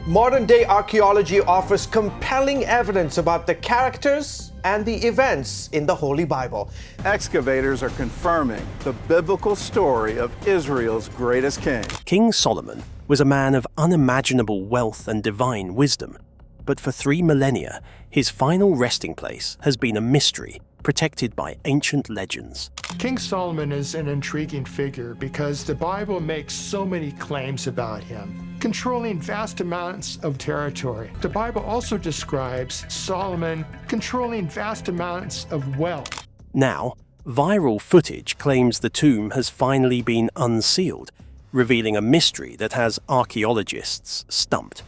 Modern-day archaeology offers compelling evidence about the characters and the events in the Holy Bible. Excavators are confirming the biblical story of Israel's greatest king. King Solomon was a man of unimaginable wealth and divine wisdom, but for 3 millennia, his final resting place has been a mystery protected by ancient legends. King Solomon is an intriguing figure because the Bible makes so many claims about him, controlling vast amounts of territory. The Bible also describes Solomon controlling vast amounts of wealth. Now, viral footage claims the tomb has finally been unsealed, revealing a mystery that has archaeologists stumped.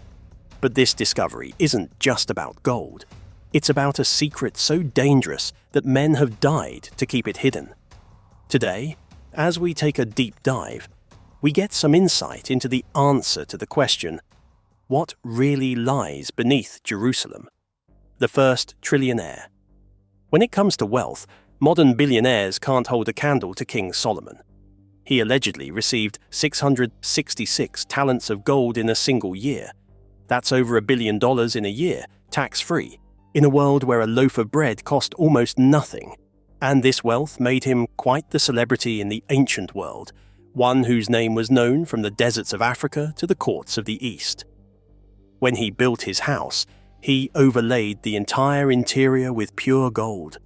But this discovery isn't just about gold. It's about a secret so dangerous that men have died to keep it hidden. Today, as we take a deep dive, we get some insight into the answer to the question, what really lies beneath Jerusalem? The first trillionaire. When it comes to wealth, modern billionaires can't hold a candle to King Solomon. He allegedly received 666 talents of gold in a single year. That's over $1 billion in a year, tax-free, in a world where a loaf of bread cost almost nothing. And this wealth made him quite the celebrity in the ancient world, one whose name was known from the deserts of Africa to the courts of the East. When he built his house, he overlaid the entire interior with pure gold.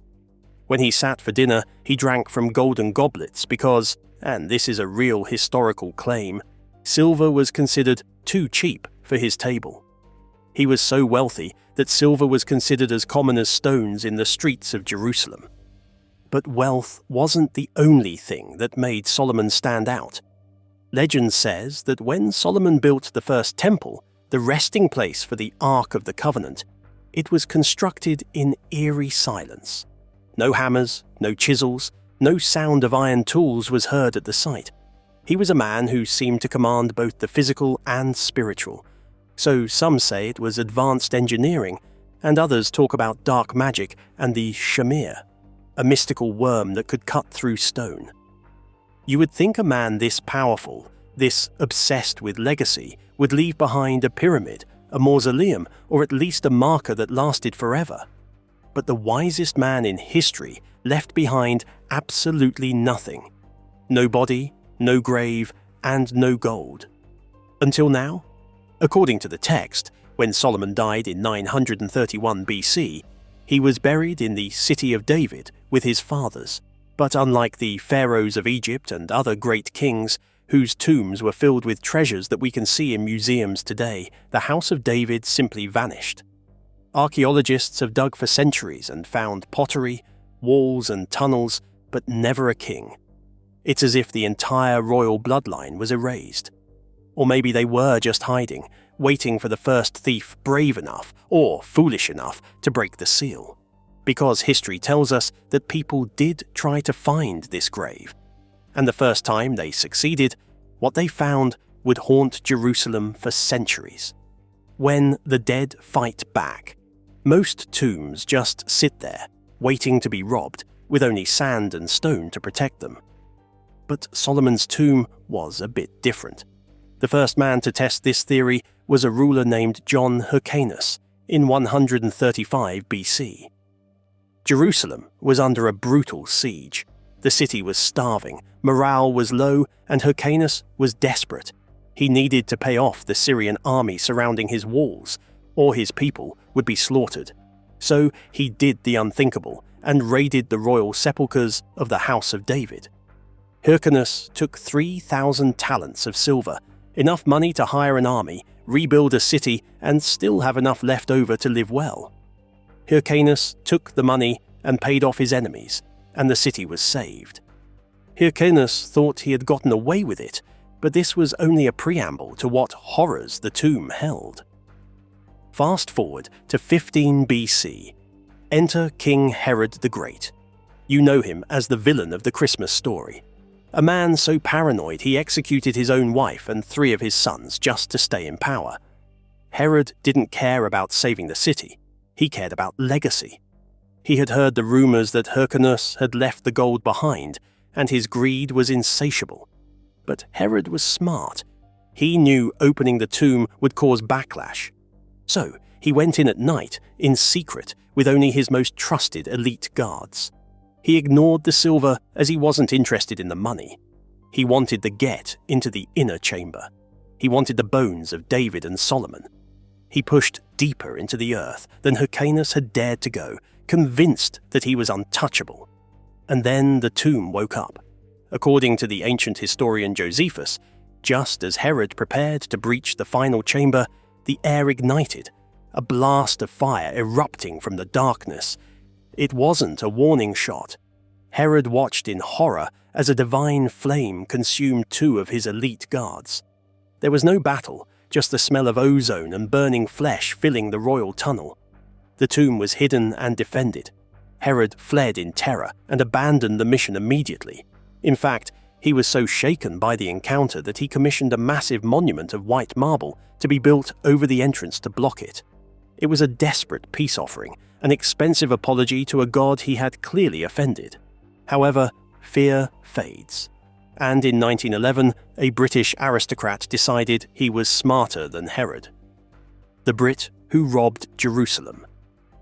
When he sat for dinner, he drank from golden goblets because, and this is a real historical claim, silver was considered too cheap for his table. He was so wealthy that silver was considered as common as stones in the streets of Jerusalem. But wealth wasn't the only thing that made Solomon stand out. Legend says that when Solomon built the first temple, the resting place for the Ark of the Covenant, it was constructed in eerie silence. No hammers, no chisels, no sound of iron tools was heard at the site. He was a man who seemed to command both the physical and spiritual. So some say it was advanced engineering, and others talk about dark magic and the shamir, a mystical worm that could cut through stone. You would think a man this powerful, this obsessed with legacy, would leave behind a pyramid, a mausoleum, or at least a marker that lasted forever. But the wisest man in history left behind absolutely nothing. No body, no grave, and no gold. Until now? According to the text, when Solomon died in 931 BC, he was buried in the city of David with his fathers. But unlike the pharaohs of Egypt and other great kings, whose tombs were filled with treasures that we can see in museums today, the house of David simply vanished. Archaeologists have dug for centuries and found pottery, walls and tunnels, but never a king. It's as if the entire royal bloodline was erased. Or maybe they were just hiding, waiting for the first thief brave enough or foolish enough to break the seal. Because history tells us that people did try to find this grave. And the first time they succeeded, what they found would haunt Jerusalem for centuries. When the dead fight back, most tombs just sit there, waiting to be robbed, with only sand and stone to protect them. But Solomon's tomb was a bit different. The first man to test this theory was a ruler named John Hyrcanus in 135 BC. Jerusalem was under a brutal siege. The city was starving, morale was low, and Hyrcanus was desperate. He needed to pay off the Syrian army surrounding his walls, or his people would be slaughtered. So he did the unthinkable and raided the royal sepulchres of the House of David. Hyrcanus took 3,000 talents of silver, enough money to hire an army, rebuild a city, and still have enough left over to live well. Hyrcanus took the money and paid off his enemies, and the city was saved. Hyrcanus thought he had gotten away with it, but this was only a preamble to what horrors the tomb held. Fast forward to 15 BC. Enter King Herod the Great. You know him as the villain of the Christmas story. A man so paranoid he executed his own wife and 3 of his sons just to stay in power. Herod didn't care about saving the city. He cared about legacy. He had heard the rumors that Hyrcanus had left the gold behind, and his greed was insatiable. But Herod was smart. He knew opening the tomb would cause backlash. So, he went in at night, in secret, with only his most trusted elite guards. He ignored the silver as he wasn't interested in the money. He wanted the get into the inner chamber. He wanted the bones of David and Solomon. He pushed deeper into the earth than Hyrcanus had dared to go, convinced that he was untouchable. And then the tomb woke up. According to the ancient historian Josephus, just as Herod prepared to breach the final chamber, the air ignited, a blast of fire erupting from the darkness. It wasn't a warning shot. Herod watched in horror as a divine flame consumed 2 of his elite guards. There was no battle, just the smell of ozone and burning flesh filling the royal tunnel. The tomb was hidden and defended. Herod fled in terror and abandoned the mission immediately. In fact, he was so shaken by the encounter that he commissioned a massive monument of white marble to be built over the entrance to block it. It was a desperate peace offering, an expensive apology to a god he had clearly offended. However, fear fades. And in 1911, a British aristocrat decided he was smarter than Herod. The Brit who robbed Jerusalem.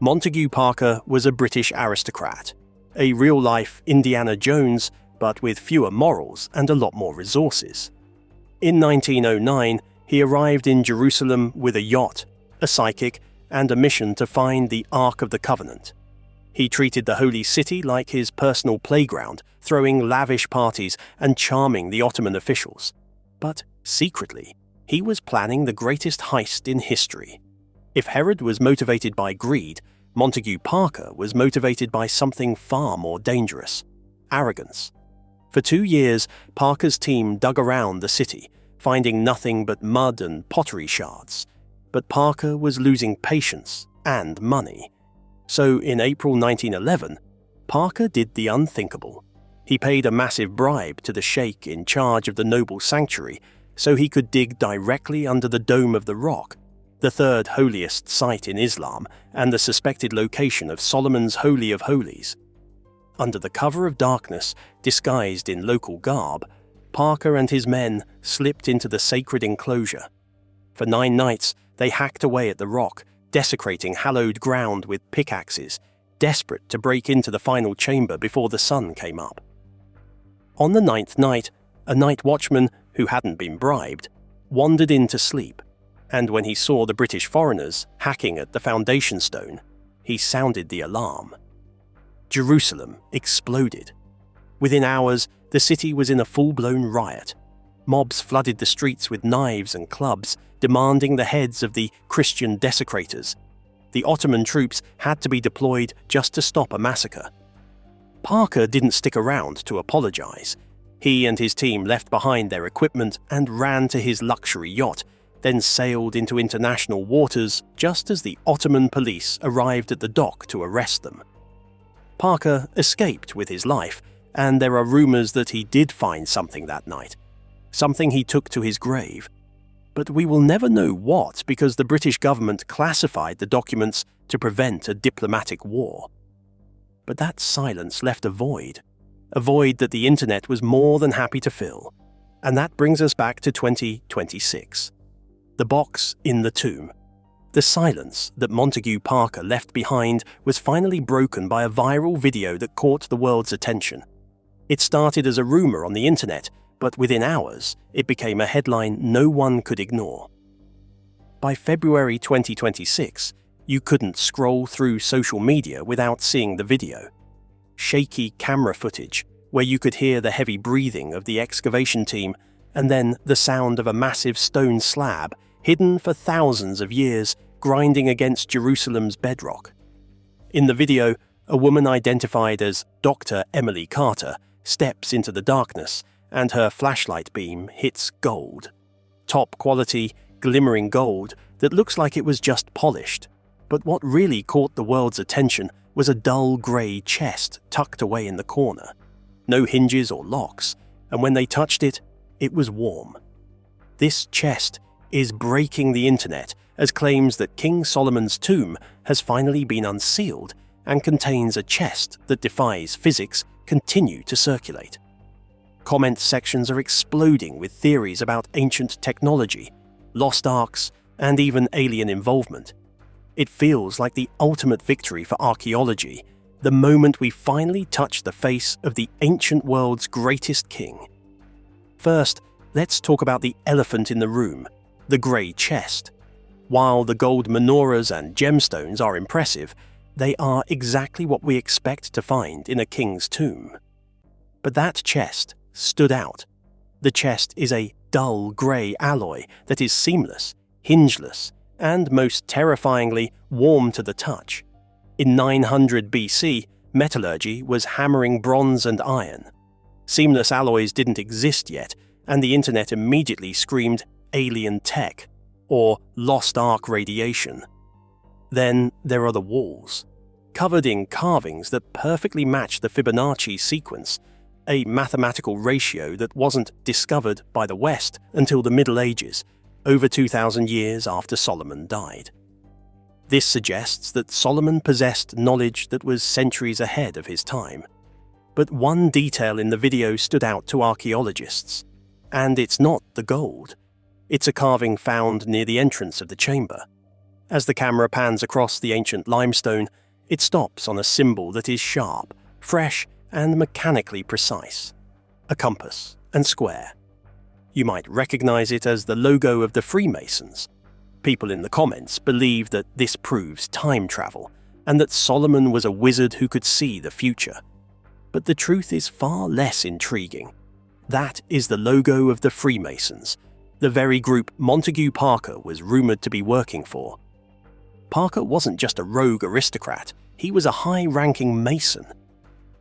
Montague Parker was a British aristocrat, a real-life Indiana Jones, but with fewer morals and a lot more resources. In 1909, he arrived in Jerusalem with a yacht, a psychic, and a mission to find the Ark of the Covenant. He treated the Holy City like his personal playground, throwing lavish parties and charming the Ottoman officials. But secretly, he was planning the greatest heist in history. If Herod was motivated by greed, Montague Parker was motivated by something far more dangerous: arrogance. For 2 years, Parker's team dug around the city, finding nothing but mud and pottery shards. But Parker was losing patience and money. So in April 1911, Parker did the unthinkable. He paid a massive bribe to the sheikh in charge of the noble sanctuary so he could dig directly under the Dome of the Rock, the 3rd holiest site in Islam and the suspected location of Solomon's Holy of Holies. Under the cover of darkness, disguised in local garb, Parker and his men slipped into the sacred enclosure. For 9 nights, they hacked away at the rock, desecrating hallowed ground with pickaxes, desperate to break into the final chamber before the sun came up. On the 9th night, a night watchman, who hadn't been bribed, wandered in to sleep, and when he saw the British foreigners hacking at the foundation stone, he sounded the alarm. Jerusalem exploded. Within hours, the city was in a full-blown riot. Mobs flooded the streets with knives and clubs, demanding the heads of the Christian desecrators. The Ottoman troops had to be deployed just to stop a massacre. Parker didn't stick around to apologize. He and his team left behind their equipment and ran to his luxury yacht, then sailed into international waters just as the Ottoman police arrived at the dock to arrest them. Parker escaped with his life, and there are rumors that he did find something that night, something he took to his grave. But we will never know what because the British government classified the documents to prevent a diplomatic war. But that silence left a void that the internet was more than happy to fill. And that brings us back to 2026. The box in the tomb. The silence that Montague Parker left behind was finally broken by a viral video that caught the world's attention. It started as a rumor on the internet, but within hours, it became a headline no one could ignore. By February 2026, you couldn't scroll through social media without seeing the video. Shaky camera footage, where you could hear the heavy breathing of the excavation team, and then the sound of a massive stone slab, hidden for thousands of years, grinding against Jerusalem's bedrock. In the video, a woman identified as Dr. Emily Carter steps into the darkness, and her flashlight beam hits gold. Top quality, glimmering gold that looks like it was just polished. But what really caught the world's attention was a dull grey chest tucked away in the corner. No hinges or locks, and when they touched it, it was warm. This chest is breaking the internet as claims that King Solomon's tomb has finally been unsealed and contains a chest that defies physics continue to circulate. Comment sections are exploding with theories about ancient technology, lost arks, and even alien involvement. It feels like the ultimate victory for archaeology, the moment we finally touch the face of the ancient world's greatest king. First, let's talk about the elephant in the room, the grey chest. While the gold menorahs and gemstones are impressive, they are exactly what we expect to find in a king's tomb. But that chest stood out. The chest is a dull grey alloy that is seamless, hingeless, and most terrifyingly warm to the touch. In 900 BC, metallurgy was hammering bronze and iron. Seamless alloys didn't exist yet, and the internet immediately screamed alien tech or lost ark radiation. Then there are the walls, covered in carvings that perfectly match the Fibonacci sequence, a mathematical ratio that wasn't discovered by the West until the Middle Ages, over 2,000 years after Solomon died. This suggests that Solomon possessed knowledge that was centuries ahead of his time. But one detail in the video stood out to archaeologists, and it's not the gold. It's a carving found near the entrance of the chamber. As the camera pans across the ancient limestone, it stops on a symbol that is sharp, fresh, and mechanically precise: a compass and square. You might recognize it as the logo of the Freemasons. People in the comments believe that this proves time travel, and that Solomon was a wizard who could see the future. But the truth is far less intriguing. That is the logo of the Freemasons, the very group Montague Parker was rumored to be working for. Parker wasn't just a rogue aristocrat, he was a high-ranking Mason.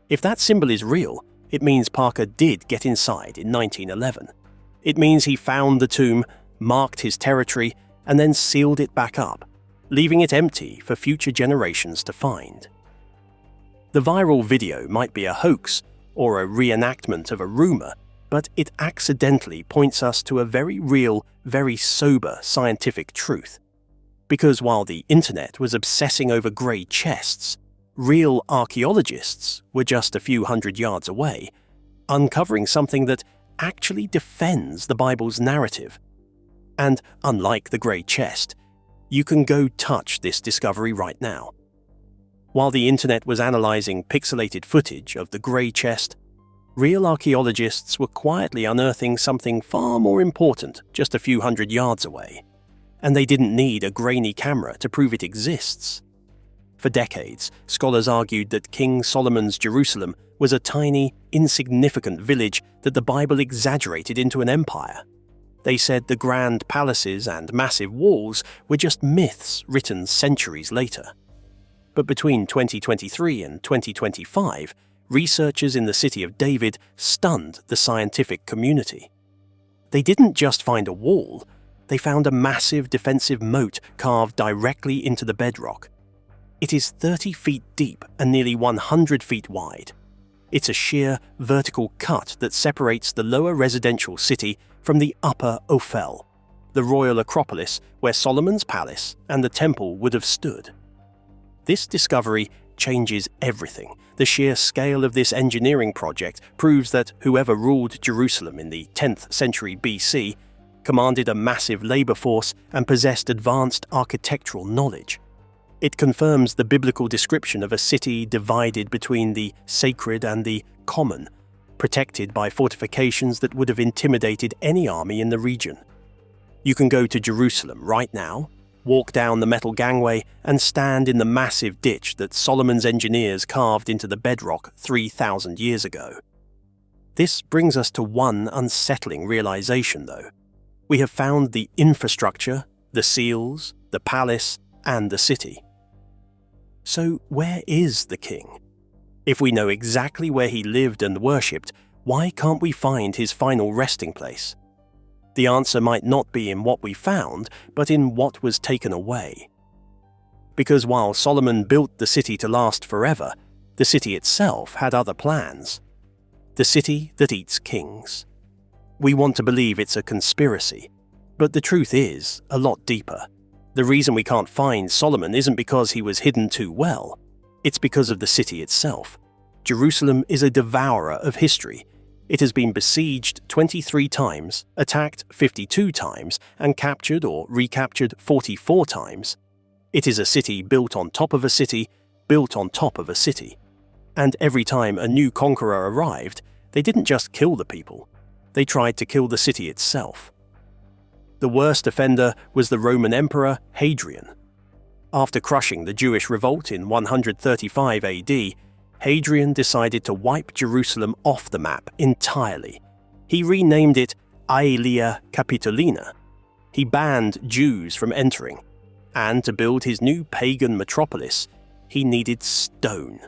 If that symbol is real, it means Parker did get inside in 1911. It means he found the tomb, marked his territory, and then sealed it back up, leaving it empty for future generations to find. The viral video might be a hoax or a reenactment of a rumor, but it accidentally points us to a very real, very sober scientific truth. Because while the internet was obsessing over grey chests, real archaeologists were just a few hundred yards away, uncovering something that actually defends the Bible's narrative. And unlike the grey chest, you can go touch this discovery right now. While the internet was analysing pixelated footage of the grey chest, real archaeologists were quietly unearthing something far more important just a few hundred yards away. And they didn't need a grainy camera to prove it exists. For decades, scholars argued that King Solomon's Jerusalem was a tiny, insignificant village that the Bible exaggerated into an empire. They said the grand palaces and massive walls were just myths written centuries later. But between 2023 and 2025, researchers in the city of David stunned the scientific community. They didn't just find a wall, they found a massive defensive moat carved directly into the bedrock. It is 30 feet deep and nearly 100 feet wide. It's a sheer, vertical cut that separates the lower residential city from the upper Ophel, the royal acropolis where Solomon's palace and the temple would have stood. This discovery changes everything. The sheer scale of this engineering project proves that whoever ruled Jerusalem in the 10th century BC commanded a massive labor force and possessed advanced architectural knowledge. It confirms the biblical description of a city divided between the sacred and the common, protected by fortifications that would have intimidated any army in the region. You can go to Jerusalem right now, walk down the metal gangway, and stand in the massive ditch that Solomon's engineers carved into the bedrock 3,000 years ago. This brings us to one unsettling realization, though. We have found the infrastructure, the seals, the palace, and the city. So where is the king? If we know exactly where he lived and worshipped, why can't we find his final resting place? The answer might not be in what we found, but in what was taken away. Because while Solomon built the city to last forever, the city itself had other plans. The city that eats kings. We want to believe it's a conspiracy, but the truth is a lot deeper. The reason we can't find Solomon isn't because he was hidden too well. It's because of the city itself. Jerusalem is a devourer of history. It has been besieged 23 times, attacked 52 times, and captured or recaptured 44 times. It is a city built on top of a city, built on top of a city. And every time a new conqueror arrived, they didn't just kill the people, they tried to kill the city itself. The worst offender was the Roman Emperor Hadrian. After crushing the Jewish revolt in 135 AD, Hadrian decided to wipe Jerusalem off the map entirely. He renamed it Aelia Capitolina. He banned Jews from entering, and to build his new pagan metropolis, he needed stone.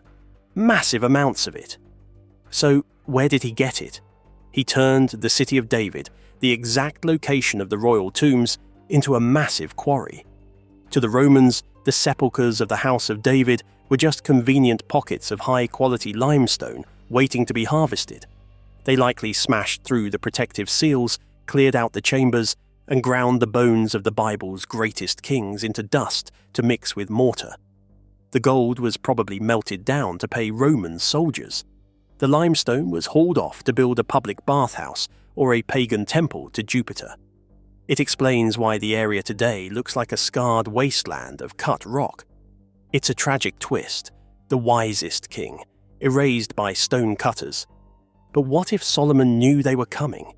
Massive amounts of it. So where did he get it? He turned the city of David, the exact location of the royal tombs, into a massive quarry. To the Romans, the sepulchres of the House of David were just convenient pockets of high-quality limestone waiting to be harvested. They likely smashed through the protective seals, cleared out the chambers, and ground the bones of the Bible's greatest kings into dust to mix with mortar. The gold was probably melted down to pay Roman soldiers. The limestone was hauled off to build a public bathhouse or a pagan temple to Jupiter. It explains why the area today looks like a scarred wasteland of cut rock. It's a tragic twist, the wisest king, erased by stone cutters. But what if Solomon knew they were coming?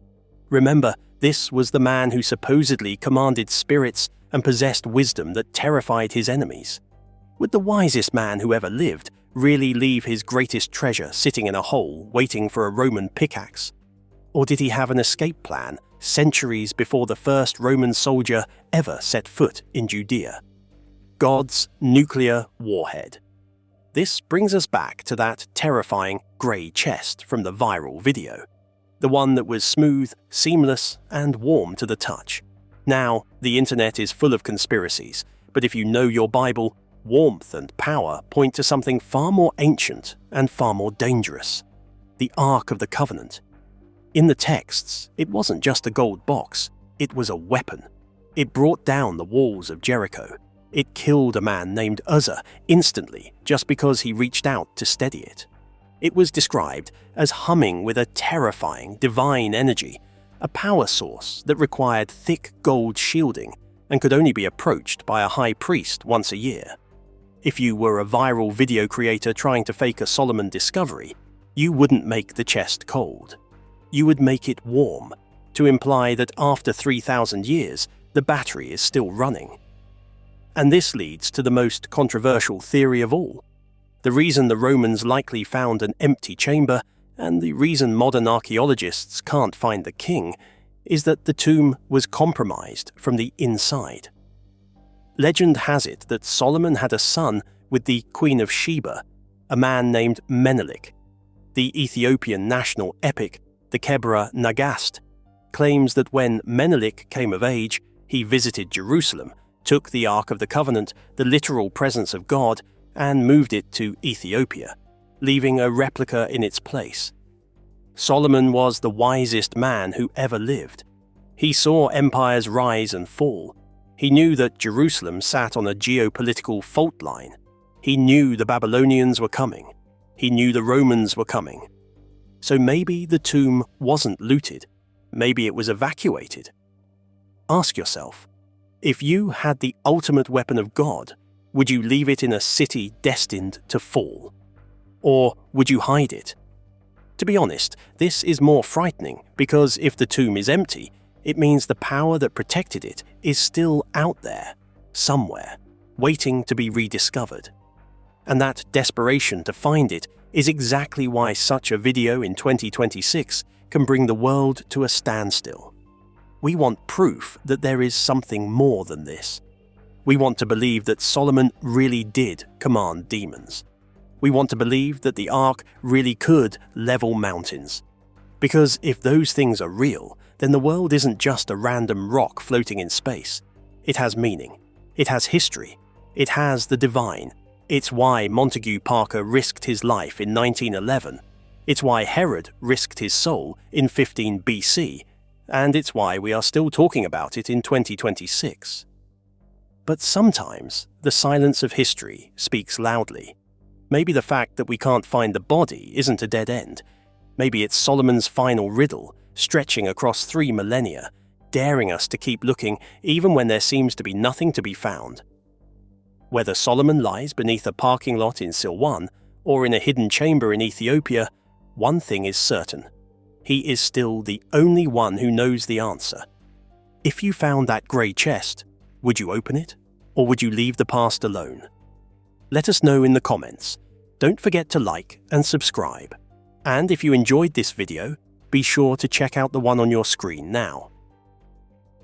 Remember, this was the man who supposedly commanded spirits and possessed wisdom that terrified his enemies. Would the wisest man who ever lived really leave his greatest treasure sitting in a hole waiting for a Roman pickaxe? Or did he have an escape plan centuries before the first Roman soldier ever set foot in Judea? God's nuclear warhead. This brings us back to that terrifying grey chest from the viral video. The one that was smooth, seamless, and warm to the touch. Now, the internet is full of conspiracies, but if you know your Bible, warmth and power point to something far more ancient and far more dangerous. The Ark of the Covenant. In the texts, it wasn't just a gold box, it was a weapon. It brought down the walls of Jericho. It killed a man named Uzzah instantly just because he reached out to steady it. It was described as humming with a terrifying divine energy, a power source that required thick gold shielding and could only be approached by a high priest once a year. If you were a viral video creator trying to fake a Solomon discovery, you wouldn't make the chest cold. You would make it warm, to imply that after 3,000 years, the battery is still running. And this leads to the most controversial theory of all. The reason the Romans likely found an empty chamber, and the reason modern archaeologists can't find the king, is that the tomb was compromised from the inside. Legend has it that Solomon had a son with the Queen of Sheba, a man named Menelik. The Ethiopian national epic, the Kebra Nagast, claims that when Menelik came of age, he visited Jerusalem, took the Ark of the Covenant, the literal presence of God, and moved it to Ethiopia, leaving a replica in its place. Solomon was the wisest man who ever lived. He saw empires rise and fall. He knew that Jerusalem sat on a geopolitical fault line. He knew the Babylonians were coming. He knew the Romans were coming. So maybe the tomb wasn't looted. Maybe it was evacuated. Ask yourself, if you had the ultimate weapon of God, would you leave it in a city destined to fall? Or would you hide it? To be honest, this is more frightening because if the tomb is empty, it means the power that protected it is still out there, somewhere, waiting to be rediscovered. And that desperation to find it is exactly why such a video in 2026 can bring the world to a standstill. We want proof that there is something more than this. We want to believe that Solomon really did command demons. We want to believe that the Ark really could level mountains. Because if those things are real, then the world isn't just a random rock floating in space. It has meaning. It has history. It has the divine. It's why Montague Parker risked his life in 1911. It's why Herod risked his soul in 15 BC. And it's why we are still talking about it in 2026. But sometimes the silence of history speaks loudly. Maybe the fact that we can't find the body isn't a dead end. Maybe it's Solomon's final riddle, stretching across 3 millennia, daring us to keep looking even when there seems to be nothing to be found. Whether Solomon lies beneath a parking lot in Silwan or in a hidden chamber in Ethiopia, one thing is certain. He is still the only one who knows the answer. If you found that grey chest, would you open it? Or would you leave the past alone? Let us know in the comments. Don't forget to like and subscribe. And if you enjoyed this video, be sure to check out the one on your screen now.